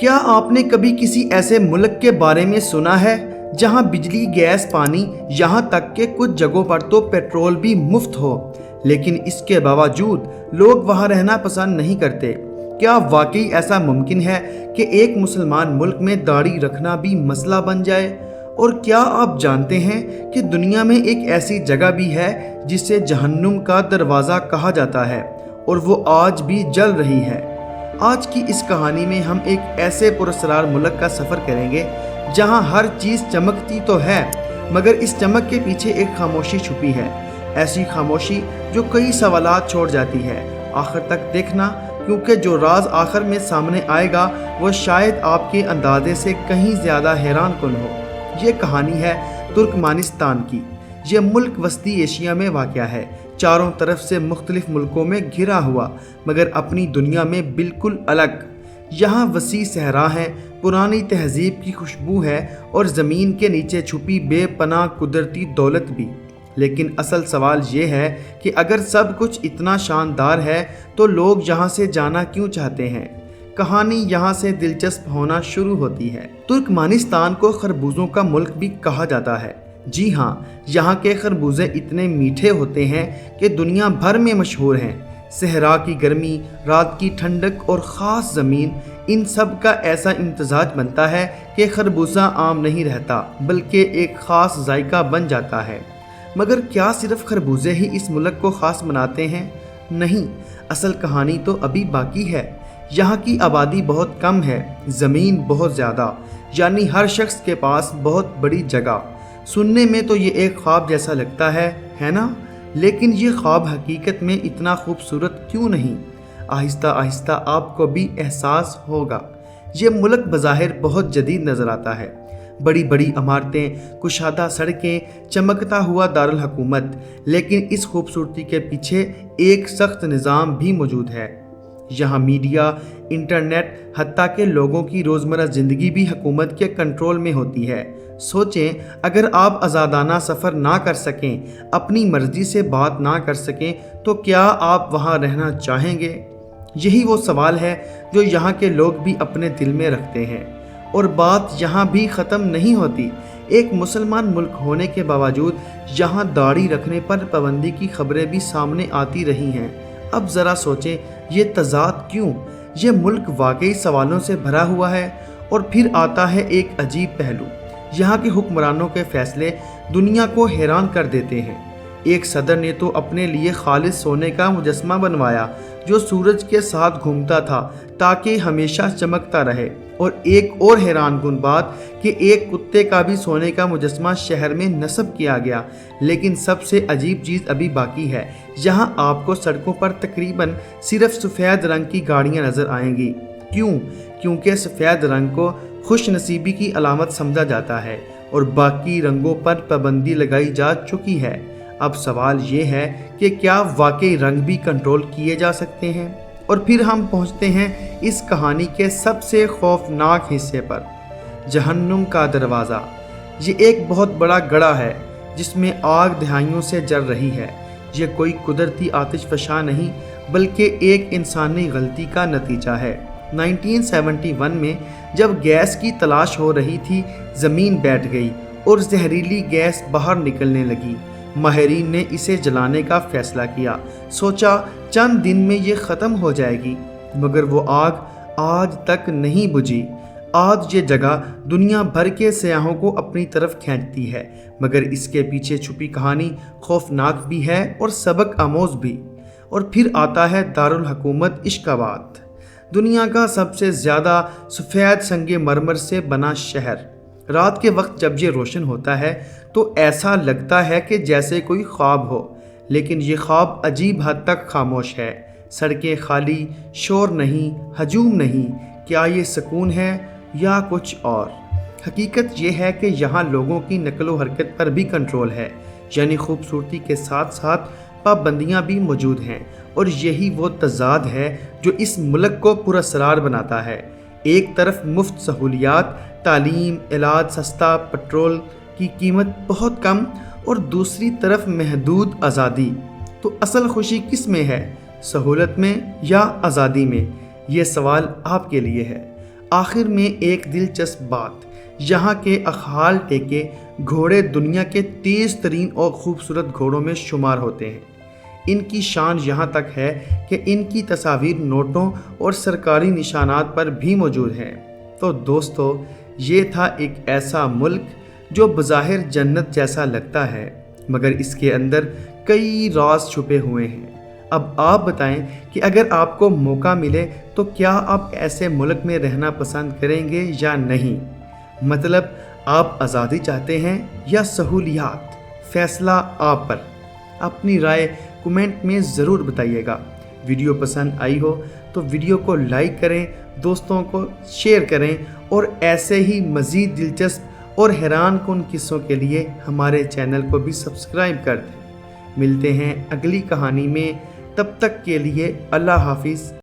کیا آپ نے کبھی کسی ایسے ملک کے بارے میں سنا ہے جہاں بجلی، گیس، پانی، یہاں تک کہ کچھ جگہوں پر تو پیٹرول بھی مفت ہو، لیکن اس کے باوجود لوگ وہاں رہنا پسند نہیں کرتے؟ کیا واقعی ایسا ممکن ہے کہ ایک مسلمان ملک میں داڑھی رکھنا بھی مسئلہ بن جائے؟ اور کیا آپ جانتے ہیں کہ دنیا میں ایک ایسی جگہ بھی ہے جسے جہنم کا دروازہ کہا جاتا ہے، اور وہ آج بھی جل رہی ہے؟ آج کی اس کہانی میں ہم ایک ایسے پراسرار ملک کا سفر کریں گے جہاں ہر چیز چمکتی تو ہے، مگر اس چمک کے پیچھے ایک خاموشی چھپی ہے، ایسی خاموشی جو کئی سوالات چھوڑ جاتی ہے۔ آخر تک دیکھنا، کیونکہ جو راز آخر میں سامنے آئے گا وہ شاید آپ کے اندازے سے کہیں زیادہ حیران کن ہو۔ یہ کہانی ہے ترکمانستان کی۔ یہ ملک وسطی ایشیا میں واقع ہے، چاروں طرف سے مختلف ملکوں میں گھرا ہوا، مگر اپنی دنیا میں بالکل الگ۔ یہاں وسیع صحرا ہے، پرانی تہذیب کی خوشبو ہے، اور زمین کے نیچے چھپی بے پناہ قدرتی دولت بھی۔ لیکن اصل سوال یہ ہے کہ اگر سب کچھ اتنا شاندار ہے تو لوگ یہاں سے جانا کیوں چاہتے ہیں؟ کہانی یہاں سے دلچسپ ہونا شروع ہوتی ہے۔ ترکمانستان کو خربوزوں کا ملک بھی کہا جاتا ہے۔ جی ہاں، یہاں کے خربوزے اتنے میٹھے ہوتے ہیں کہ دنیا بھر میں مشہور ہیں۔ صحرا کی گرمی، رات کی ٹھنڈک اور خاص زمین، ان سب کا ایسا امتزاج بنتا ہے کہ خربوزہ عام نہیں رہتا بلکہ ایک خاص ذائقہ بن جاتا ہے۔ مگر کیا صرف خربوزے ہی اس ملک کو خاص بناتے ہیں؟ نہیں، اصل کہانی تو ابھی باقی ہے۔ یہاں کی آبادی بہت کم ہے، زمین بہت زیادہ، یعنی ہر شخص کے پاس بہت بڑی جگہ۔ سننے میں تو یہ ایک خواب جیسا لگتا ہے نا؟ لیکن یہ خواب حقیقت میں اتنا خوبصورت کیوں نہیں؟ آہستہ آہستہ آپ کو بھی احساس ہوگا۔ یہ ملک بظاہر بہت جدید نظر آتا ہے، بڑی بڑی عمارتیں، کشادہ سڑکیں، چمکتا ہوا دارالحکومت، لیکن اس خوبصورتی کے پیچھے ایک سخت نظام بھی موجود ہے۔ یہاں میڈیا، انٹرنیٹ، حتیٰ کہ لوگوں کی روزمرہ زندگی بھی حکومت کے کنٹرول میں ہوتی ہے۔ سوچیں، اگر آپ آزادانہ سفر نہ کر سکیں، اپنی مرضی سے بات نہ کر سکیں، تو کیا آپ وہاں رہنا چاہیں گے؟ یہی وہ سوال ہے جو یہاں کے لوگ بھی اپنے دل میں رکھتے ہیں۔ اور بات یہاں بھی ختم نہیں ہوتی۔ ایک مسلمان ملک ہونے کے باوجود یہاں داڑھی رکھنے پر پابندی کی خبریں بھی سامنے آتی رہی ہیں۔ اب ذرا سوچیں، یہ تضاد کیوں؟ یہ ملک واقعی سوالوں سے بھرا ہوا ہے۔ اور پھر آتا ہے ایک عجیب پہلو۔ یہاں کے حکمرانوں کے فیصلے دنیا کو حیران کر دیتے ہیں۔ ایک صدر نے تو اپنے لیے خالص سونے کا مجسمہ بنوایا جو سورج کے ساتھ گھومتا تھا تاکہ ہمیشہ چمکتا رہے، اور ایک اور حیران کن بات کہ ایک کتے کا بھی سونے کا مجسمہ شہر میں نصب کیا گیا۔ لیکن سب سے عجیب چیز ابھی باقی ہے۔ یہاں آپ کو سڑکوں پر تقریباً صرف سفید رنگ کی گاڑیاں نظر آئیں گی۔ کیوں؟ کیونکہ سفید رنگ کو خوش نصیبی کی علامت سمجھا جاتا ہے، اور باقی رنگوں پر پابندی لگائی جا چکی ہے۔ اب سوال یہ ہے کہ کیا واقعی رنگ بھی کنٹرول کیے جا سکتے ہیں؟ اور پھر ہم پہنچتے ہیں اس کہانی کے سب سے خوفناک حصے پر، جہنم کا دروازہ۔ یہ ایک بہت بڑا گڑھا ہے جس میں آگ دہائیوں سے جل رہی ہے۔ یہ کوئی قدرتی آتش فشاں نہیں بلکہ ایک انسانی غلطی کا نتیجہ ہے۔ 1971 میں جب گیس کی تلاش ہو رہی تھی، زمین بیٹھ گئی اور زہریلی گیس باہر نکلنے لگی۔ ماہرین نے اسے جلانے کا فیصلہ کیا، سوچا چند دن میں یہ ختم ہو جائے گی، مگر وہ آگ آج تک نہیں بجھی۔ آج یہ جگہ دنیا بھر کے سیاحوں کو اپنی طرف کھینچتی ہے، مگر اس کے پیچھے چھپی کہانی خوفناک بھی ہے اور سبق آموز بھی۔ اور پھر آتا ہے دارالحکومت عشق آباد، دنیا کا سب سے زیادہ سفید سنگ مرمر سے بنا شہر۔ رات کے وقت جب یہ روشن ہوتا ہے تو ایسا لگتا ہے کہ جیسے کوئی خواب ہو، لیکن یہ خواب عجیب حد تک خاموش ہے۔ سڑکیں خالی، شور نہیں، ہجوم نہیں۔ کیا یہ سکون ہے یا کچھ اور؟ حقیقت یہ ہے کہ یہاں لوگوں کی نقل و حرکت پر بھی کنٹرول ہے، یعنی خوبصورتی کے ساتھ ساتھ پابندیاں بھی موجود ہیں۔ اور یہی وہ تضاد ہے جو اس ملک کو پراسرار بناتا ہے۔ ایک طرف مفت سہولیات، تعلیم، علاج سستا، پیٹرول کی قیمت بہت کم، اور دوسری طرف محدود آزادی۔ تو اصل خوشی کس میں ہے، سہولت میں یا آزادی میں؟ یہ سوال آپ کے لیے ہے۔ آخر میں ایک دلچسپ بات، یہاں کے اخال ٹیکے گھوڑے دنیا کے تیز ترین اور خوبصورت گھوڑوں میں شمار ہوتے ہیں۔ ان کی شان یہاں تک ہے کہ ان کی تصاویر نوٹوں اور سرکاری نشانات پر بھی موجود ہیں۔ تو دوستو، یہ تھا ایک ایسا ملک جو بظاہر جنت جیسا لگتا ہے، مگر اس کے اندر کئی راز چھپے ہوئے ہیں۔ اب آپ بتائیں کہ اگر آپ کو موقع ملے تو کیا آپ ایسے ملک میں رہنا پسند کریں گے یا نہیں؟ مطلب آپ آزادی چاہتے ہیں یا سہولیات؟ فیصلہ آپ پر۔ اپنی رائے کومنٹ میں ضرور بتائیے گا۔ ویڈیو پسند آئی ہو تو ویڈیو کو لائک کریں، دوستوں کو شیئر کریں، اور ایسے ہی مزید دلچسپ اور حیران کن قصوں کے لیے ہمارے چینل کو بھی سبسکرائب کر دیں۔ ملتے ہیں اگلی کہانی میں، تب تک کے لیے اللہ حافظ۔